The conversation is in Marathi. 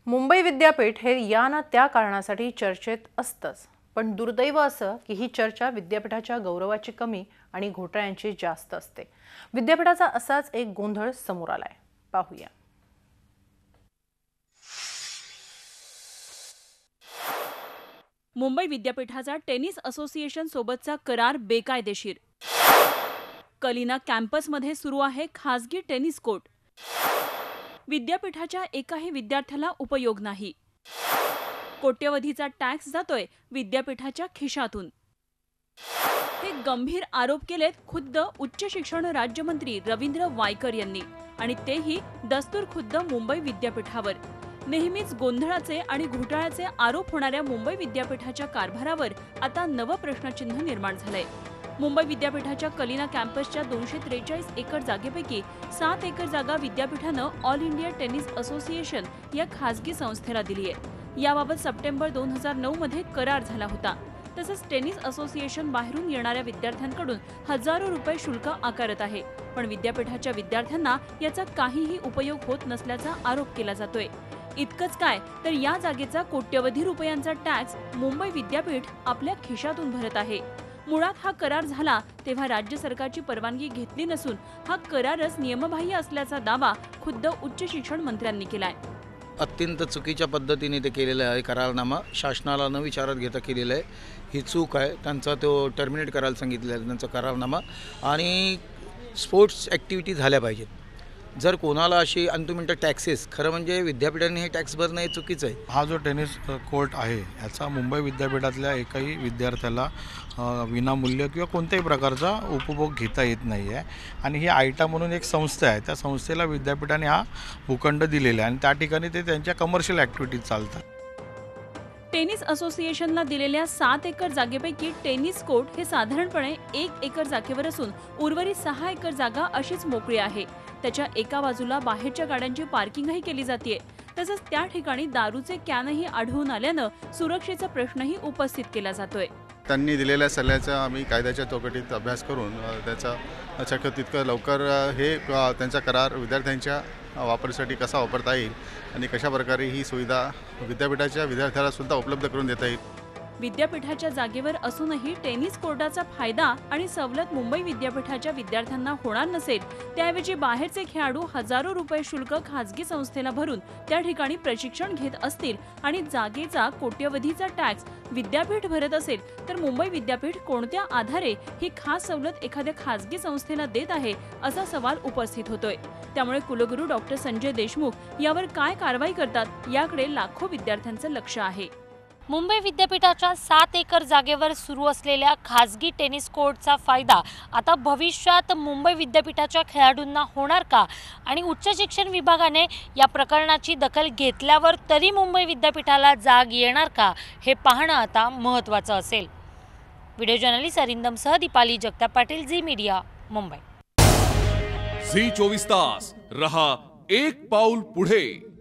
मुंबई विद्यापीठ हे या ना त्या कारणासाठी चर्चेत असतंच, पण दुर्दैव असं की ही चर्चा विद्यापीठाच्या गौरवाची कमी आणि घोटाळ्यांची जास्त असते। विद्यापीठाचा असाच एक गोंधळ समोर आलाय, पाहूया। मुंबई विद्यापीठाचा टेनिस असोसिएशन सोबतचा करार बेकायदेशीर। कलिना कॅम्पसमध्ये सुरू आहे खासगी टेनिस कोर्ट। विद्यापीठाच्या एकाही विद्यार्थ्याला उपयोग नाही। कोट्यवधीचा टॅक्स जातोय विद्यापीठाच्या खिशातून। हे गंभीर आरोप केलेत खुद्द उच्च शिक्षण राज्यमंत्री रवींद्र वायकर यांनी, आणि तेही दस्तूरखुद्द मुंबई विद्यापीठावर। नेहमीच गोंधळाचे आणि घोटाळ्याचे आरोप होणाऱ्या मुंबई विद्यापीठाच्या कारभारावर आता नवं प्रश्नचिन्ह निर्माण झालंय। मुंबई विद्यापीठाच्या कलिना कॅम्पसच्या 243 एकर जागेपैकी 7 एकर जागा विद्यापीठानं ऑल इंडिया टेनिस असोसिएशन या खासगी संस्थेला दिली आहे। याबाबत सप्टेंबर 2009 मध्ये करार झाला होता। तसंच टेनिस असोसिएशन बाहेरून येणाऱ्या विद्यार्थ्यांकडून हजारो रुपये शुल्क आकारत आहे, पण विद्यापीठाच्या विद्यार्थ्यांना याचा काहीही उपयोग होत नसल्याचा आरोप केला जातोय। इतकंच काय, तर या जागेचा कोट्यवधी रुपयांचा टॅक्स मुंबई विद्यापीठ आपल्या खिशातून भरत आहे। मुळात हा करार झाला तेव्हा राज्य सरकारची परवानगी घेतली नसून हा करारच नियमबाह्य असल्याचा दावा खुद्द उच्च शिक्षण मंत्र्यांनी केलाय। अत्यंत चुकीच्या पद्धतीने ते केलेलं आहे। करारनामा शासनाला न विचारत घेता केलेलं आहे, ही चूक आहे। त्यांचा तो टर्मिनेट करायला सांगितलेलं आहे त्यांचा करारनामा, आणि स्पोर्ट्स ॲक्टिव्हिटी झाल्या पाहिजेत। जर कोणाला अशी अंतुमिंट टॅक्सेस, खरं म्हणजे विद्यापीठाने हे टॅक्स भरणं हे चुकीचं आहे। हा जो टेनिस कोर्ट आहे याचा मुंबई विद्यापीठातल्या एकाही विद्यार्थ्याला विनामूल्य किंवा कोणत्याही प्रकारचा उपभोग घेता येत नाही आहे, आणि ही आयटा म्हणून एक संस्था आहे, त्या संस्थेला विद्यापीठाने हा भूखंड दिलेला आहे आणि त्या ठिकाणी ते त्यांच्या कमर्शियल ॲक्टिव्हिटीज चालतात। टेनिस असोसिएशनला दिलेल्या 7 एकर जागेपैकी टेनिस कोर्ट हे साधारणपणे 1 एकर जागेवर असून उर्वरित 6 एकर जागा अशीच मोकळी आहे। त्याच्या एका बाजूला बाहेरच्या गाड्यांची पार्किंगही केली जाते। तसंच त्या ठिकाणी दारूचे कॅनही आढळून आल्यानं सुरक्षेचा प्रश्नही उपस्थित केला जातोय। त्यांनी दिलेल्या सल्ल्याचा आम्ही कायद्याच्या चौकटीत अभ्यास करून त्याचा शक्य तितकं लवकर हे त्यांचा करार विद्यार्थ्यांच्या वापरासाठी कसा वापरता येईल आणि कशा प्रकारे ही सुविधा विद्यापीठाच्या विद्यार्थ्याला सुद्धा उपलब्ध करून देता येईल। विद्यापीठाच्या जागेवर असूनही टेनिस कोर्टाचा फायदा आणि सवलत मुंबई विद्यापीठाच्या विद्यार्थ्यांना होणार नसेल, त्याऐवजी बाहेरचे खेळाडू हजारो रुपये शुल्क खासगी संस्थेला भरून त्या ठिकाणी प्रशिक्षण घेत असतील आणि जागेचा कोट्यवधीचा टॅक्स विद्यापीठ भरत असेल, तर मुंबई विद्यापीठ कोणत्या आधारे ही खास सवलत एखाद्या खासगी संस्थेला देत आहे असा सवाल उपस्थित होतोय। त्यामुळे कुलगुरू डॉक्टर संजय देशमुख यावर काय कारवाई करतात याकडे लाखो विद्यार्थ्यांचं लक्ष आहे। मुंबई विद्यापीठाच्या 7 एकर जागेवर सुरू असलेल्या खासगी टेनिस कोर्टचा फायदा आता भविष्यात मुंबई विद्यापीठाच्या खेळाडूंना होणार का, आणि उच्च शिक्षण विभागाने या प्रकरणाची दखल घेतल्यावर तरी मुंबई विद्यापीठाला जाग येणार का, हे पाहणं आता महत्त्वाचं असेल। व्हिडिओ जर्नलिस्ट अरिंदमसह दीपाली जगताप पाटील, झी मीडिया, मुंबई। झी 24 तास रहा एक पाऊल पुढे।